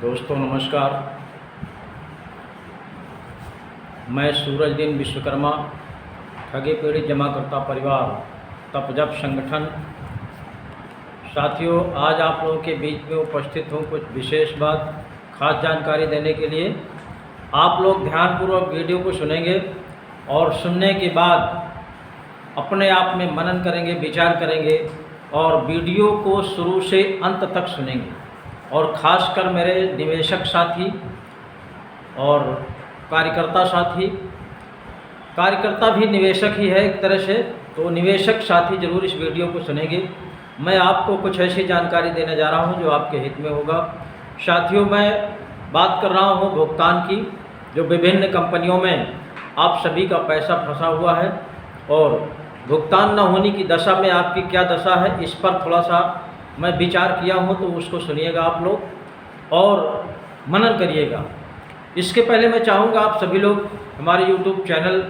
दोस्तों नमस्कार। मैं सूरजदीन विश्वकर्मा, ठगी पीड़ित जमाकर्ता परिवार तपजप संगठन। साथियों, आज आप लोगों के बीच में उपस्थित हूँ कुछ विशेष बात, खास जानकारी देने के लिए। आप लोग ध्यानपूर्वक वीडियो को सुनेंगे और सुनने के बाद अपने आप में मनन करेंगे, विचार करेंगे और वीडियो को शुरू से अंत तक सुनेंगे। और ख़ासकर मेरे निवेशक साथी और कार्यकर्ता भी निवेशक ही है एक तरह से, तो निवेशक साथी ज़रूर इस वीडियो को सुनेंगे। मैं आपको कुछ ऐसी जानकारी देने जा रहा हूं जो आपके हित में होगा। साथियों, मैं बात कर रहा हूं भुगतान की, जो विभिन्न कंपनियों में आप सभी का पैसा फंसा हुआ है और भुगतान न होने की दशा में आपकी क्या दशा है, इस पर थोड़ा सा मैं विचार किया हूं, तो उसको सुनिएगा आप लोग और मनन करिएगा। इसके पहले मैं चाहूँगा आप सभी लोग हमारे YouTube channel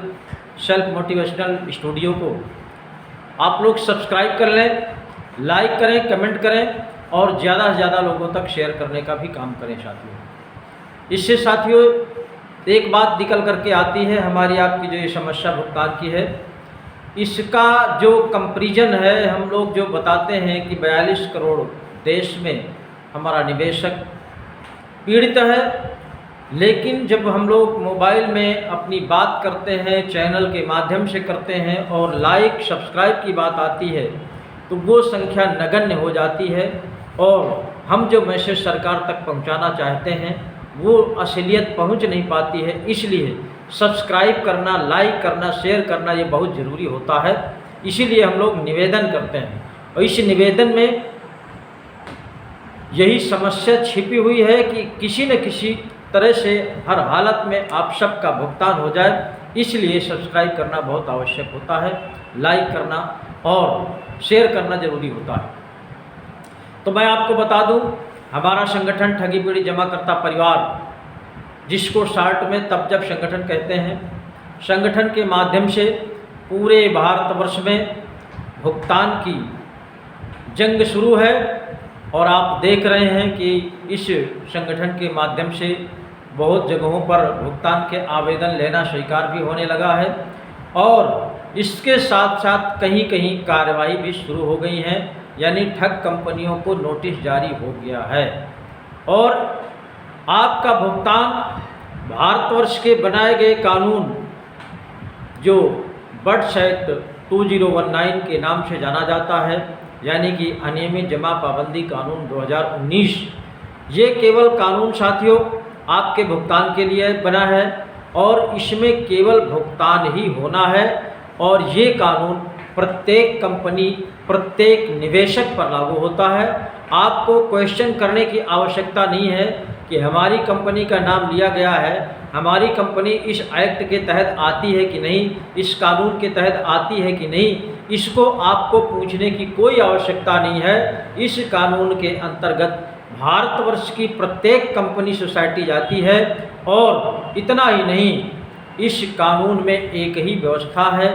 self motivational studio को आप लोग सब्सक्राइब कर लें, लाइक करें, कमेंट करें और ज़्यादा से ज़्यादा लोगों तक शेयर करने का भी काम करें साथियों। इससे साथियों एक बात निकल करके आती है, हमारी आपकी जो ये समस्या भुगतान की है, इसका जो कंपैरिजन है, हम लोग जो बताते हैं कि 42 करोड़ देश में हमारा निवेशक पीड़ित है, लेकिन जब हम लोग मोबाइल में अपनी बात करते हैं, चैनल के माध्यम से करते हैं और लाइक सब्सक्राइब की बात आती है, तो वो संख्या नगण्य हो जाती है और हम जो मैसेज सरकार तक पहुंचाना चाहते हैं वो असलियत पहुंच नहीं पाती है। इसलिए सब्सक्राइब करना, लाइक करना, शेयर करना ये बहुत ज़रूरी होता है। इसीलिए हम लोग निवेदन करते हैं और इस निवेदन में यही समस्या छिपी हुई है कि किसी न किसी तरह से हर हालत में आप सबका भुगतान हो जाए। इसलिए सब्सक्राइब करना बहुत आवश्यक होता है, लाइक करना और शेयर करना ज़रूरी होता है। तो मैं आपको बता दूं, हमारा संगठन ठगी पीड़ित जमाकर्ता परिवार, जिसको शार्ट में तपजप संगठन कहते हैं, संगठन के माध्यम से पूरे भारतवर्ष में भुगतान की जंग शुरू है और आप देख रहे हैं कि इस संगठन के माध्यम से बहुत जगहों पर भुगतान के आवेदन लेना स्वीकार भी होने लगा है और इसके साथ साथ कहीं कहीं कार्रवाई भी शुरू हो गई हैं, यानी ठग कंपनियों को नोटिस जारी हो गया है और आपका भुगतान भारतवर्ष के बनाए गए कानून, जो बट्स एक्ट 2019 के नाम से जाना जाता है, यानी कि अनियमित जमा पाबंदी कानून 2019, ये केवल कानून साथियों आपके भुगतान के लिए बना है और इसमें केवल भुगतान ही होना है और ये कानून प्रत्येक कंपनी, प्रत्येक निवेशक पर लागू होता है। आपको क्वेश्चन करने की आवश्यकता नहीं है कि हमारी कंपनी का नाम लिया गया है, हमारी कंपनी इस एक्ट के तहत आती है कि नहीं, इस कानून के तहत आती है कि नहीं, इसको आपको पूछने की कोई आवश्यकता नहीं है। इस कानून के अंतर्गत भारतवर्ष की प्रत्येक कंपनी सोसाइटी जाती है और इतना ही नहीं, इस कानून में एक ही व्यवस्था है,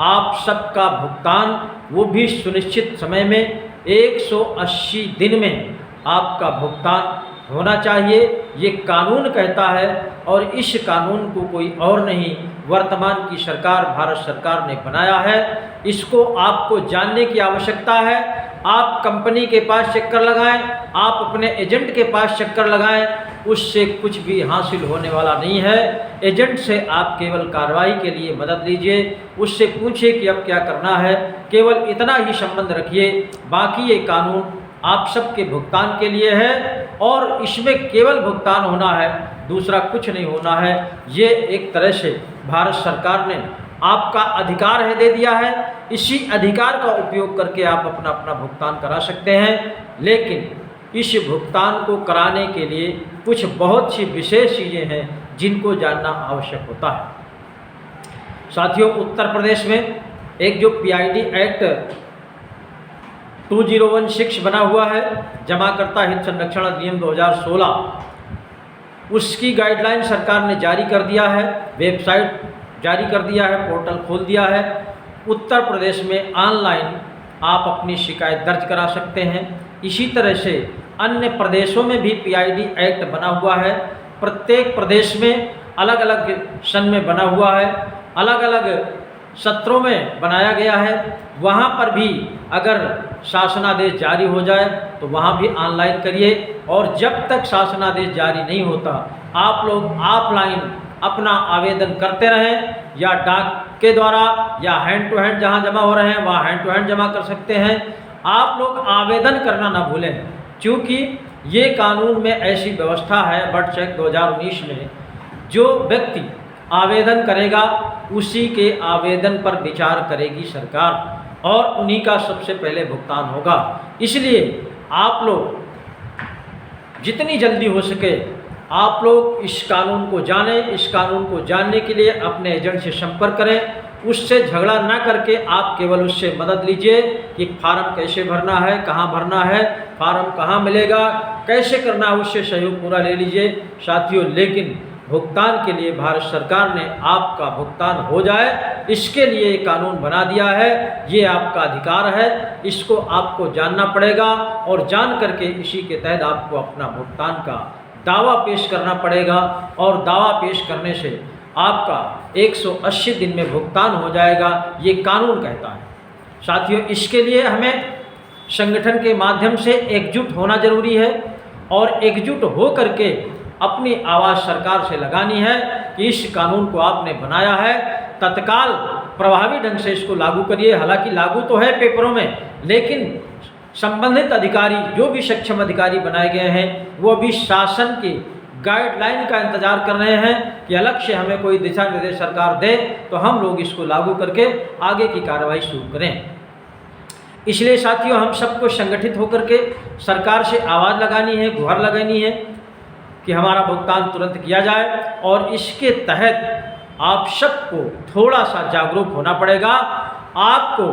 आप सबका भुगतान, वो भी सुनिश्चित समय में 180 दिन में आपका भुगतान होना चाहिए, ये कानून कहता है और इस कानून को कोई और नहीं, वर्तमान की सरकार, भारत सरकार ने बनाया है। इसको आपको जानने की आवश्यकता है। आप कंपनी के पास चक्कर लगाएं, आप अपने एजेंट के पास चक्कर लगाएं, उससे कुछ भी हासिल होने वाला नहीं है। एजेंट से आप केवल कार्रवाई के लिए मदद लीजिए, उससे पूछिए कि अब क्या करना है, केवल इतना ही संबंध रखिए। बाकी ये कानून आप सबके भुगतान के लिए है और इसमें केवल भुगतान होना है, दूसरा कुछ नहीं होना है। ये एक तरह से भारत सरकार ने आपका अधिकार है दे दिया है, इसी अधिकार का उपयोग करके आप अपना अपना भुगतान करा सकते हैं। लेकिन इस भुगतान को कराने के लिए कुछ बहुत सी विशेष चीज़ें हैं जिनको जानना आवश्यक होता है। साथियों, उत्तर प्रदेश में एक जो PID एक्ट 2016 बना हुआ है, जमाकर्ता हित संरक्षण अधिनियम 2016, उसकी गाइडलाइन सरकार ने जारी कर दिया है, वेबसाइट जारी कर दिया है, पोर्टल खोल दिया है। उत्तर प्रदेश में ऑनलाइन आप अपनी शिकायत दर्ज करा सकते हैं। इसी तरह से अन्य प्रदेशों में भी PID एक्ट बना हुआ है। प्रत्येक प्रदेश में अलग अलग सन में बना हुआ है, अलग अलग सत्रों में बनाया गया है। वहाँ पर भी अगर शासनादेश जारी हो जाए तो वहाँ भी ऑनलाइन करिए, और जब तक शासनादेश जारी नहीं होता आप लोग ऑफलाइन अपना आवेदन करते रहें, या डाक के द्वारा या हैंड टू हैंड जहाँ जमा हो रहे हैं वहाँ हैंड टू हैंड जमा कर सकते हैं। आप लोग आवेदन करना ना भूलें, क्योंकि ये कानून में ऐसी व्यवस्था है बर्थ चेक 2019 में, जो व्यक्ति आवेदन करेगा उसी के आवेदन पर विचार करेगी सरकार, और उन्हीं का सबसे पहले भुगतान होगा। इसलिए आप लोग जितनी जल्दी हो सके आप लोग इस कानून को जानें। इस कानून को जानने के लिए अपने एजेंट से संपर्क करें, उससे झगड़ा ना करके आप केवल उससे मदद लीजिए कि फार्म कैसे भरना है, कहाँ भरना है, फार्म कहाँ मिलेगा, कैसे करना है, उससे सहयोग पूरा ले लीजिए साथियों। लेकिन भुगतान के लिए भारत सरकार ने आपका भुगतान हो जाए इसके लिए कानून बना दिया है, ये आपका अधिकार है, इसको आपको जानना पड़ेगा, और जान करके इसी के तहत आपको अपना भुगतान का दावा पेश करना पड़ेगा, और दावा पेश करने से आपका 180 दिन में भुगतान हो जाएगा, ये कानून कहता है साथियों। इसके लिए हमें संगठन के माध्यम से एकजुट होना जरूरी है, और एकजुट हो करके अपनी आवाज़ सरकार से लगानी है कि इस कानून को आपने बनाया है, तत्काल प्रभावी ढंग से इसको लागू करिए। हालांकि लागू तो है पेपरों में, लेकिन संबंधित अधिकारी जो भी सक्षम अधिकारी बनाए गए हैं वो अभी शासन की गाइडलाइन का इंतजार कर रहे हैं कि अलग से हमें कोई दिशा निर्देश सरकार दे तो हम लोग इसको लागू करके आगे की कार्रवाई शुरू करें। इसलिए साथियों हम सबको संगठित होकर के सरकार से आवाज़ लगानी है, गुहार लगानी है कि हमारा भुगतान तुरंत किया जाए, और इसके तहत आप सबको थोड़ा सा जागरूक होना पड़ेगा। आपको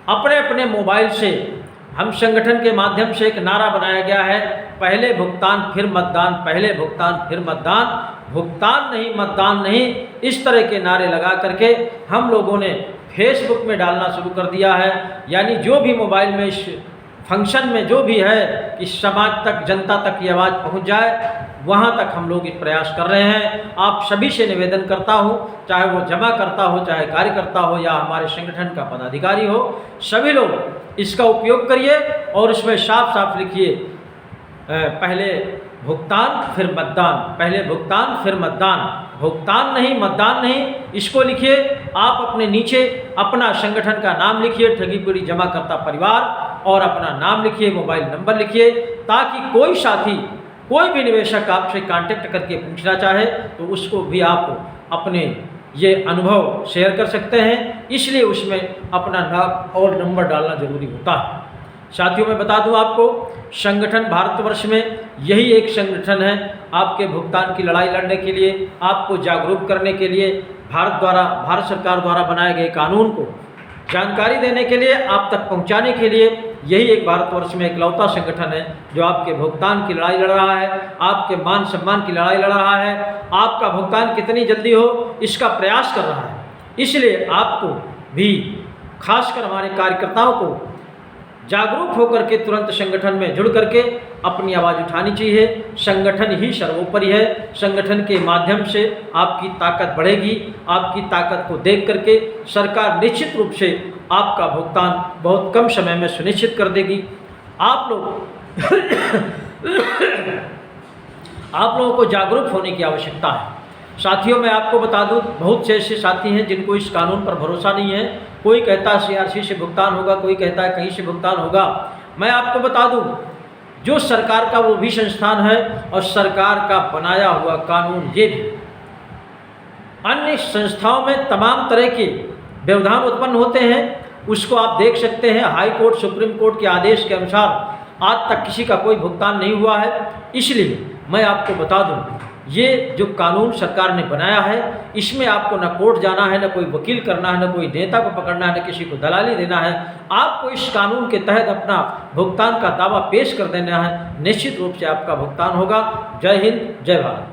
अपने अपने मोबाइल से, हम संगठन के माध्यम से एक नारा बनाया गया है, पहले भुगतान फिर मतदान, पहले भुगतान फिर मतदान, भुगतान नहीं मतदान नहीं, इस तरह के नारे लगा करके हम लोगों ने फेसबुक में डालना शुरू कर दिया है। यानी जो भी मोबाइल में इस फंक्शन में जो भी है कि समाज तक, जनता तक ये आवाज़ पहुंच जाए, वहां तक हम लोग इस प्रयास कर रहे हैं। आप सभी से निवेदन करता हूं, चाहे वो जमा करता हो, चाहे कार्यकर्ता हो, या हमारे संगठन का पदाधिकारी हो, सभी लोग इसका उपयोग करिए, और इसमें साफ साफ लिखिए पहले भुगतान फिर मतदान, पहले भुगतान फिर मतदान, भुगतान नहीं मतदान नहीं, इसको लिखिए। आप अपने नीचे अपना संगठन का नाम लिखिए, ठगीपुरी जमाकर्ता परिवार, और अपना नाम लिखिए, मोबाइल नंबर लिखिए, ताकि कोई साथी, कोई भी निवेशक आपसे कांटेक्ट करके पूछना चाहे तो उसको भी आप अपने ये अनुभव शेयर कर सकते हैं। इसलिए उसमें अपना नाम और नंबर डालना जरूरी होता है। साथियों मैं बता दूं आपको, संगठन भारतवर्ष में यही एक संगठन है आपके भुगतान की लड़ाई लड़ने के लिए, आपको जागरूक करने के लिए, भारत सरकार द्वारा बनाए गए कानून को जानकारी देने के लिए, आप तक पहुंचाने के लिए यही एक भारतवर्ष में इकलौता संगठन है जो आपके भुगतान की लड़ाई लड़ रहा है, आपके मान सम्मान की लड़ाई लड़ रहा है, आपका भुगतान कितनी जल्दी हो इसका प्रयास कर रहा है। इसलिए आपको भी, खासकर हमारे कार्यकर्ताओं को जागरूक होकर के तुरंत संगठन में जुड़ करके अपनी आवाज़ उठानी चाहिए। संगठन ही सर्वोपरि है, संगठन के माध्यम से आपकी ताकत बढ़ेगी। आपकी ताकत को देख करके सरकार निश्चित रूप से आपका भुगतान बहुत कम समय में सुनिश्चित कर देगी। आप लोगों को जागरूक होने की आवश्यकता है। साथियों मैं आपको बता दूं, बहुत से ऐसे साथी हैं जिनको इस कानून पर भरोसा नहीं है। कोई कहता है CRC से भुगतान होगा, कोई कहता है कहीं से भुगतान होगा। मैं आपको बता दूं, जो सरकार का वो भी संस्थान है और सरकार का बनाया हुआ कानून ये भी। अन्य संस्थाओं में तमाम तरह के व्यवधान उत्पन्न होते हैं, उसको आप देख सकते हैं। हाई कोर्ट, सुप्रीम कोर्ट के आदेश के अनुसार आज तक किसी का कोई भुगतान नहीं हुआ है। इसलिए मैं आपको बता दूं, ये जो कानून सरकार ने बनाया है इसमें आपको न कोर्ट जाना है, न कोई वकील करना है, न कोई नेता को पकड़ना है, न किसी को दलाली देना है। आपको इस कानून के तहत अपना भुगतान का दावा पेश कर देना है, निश्चित रूप से आपका भुगतान होगा। जय हिंद, जय भारत।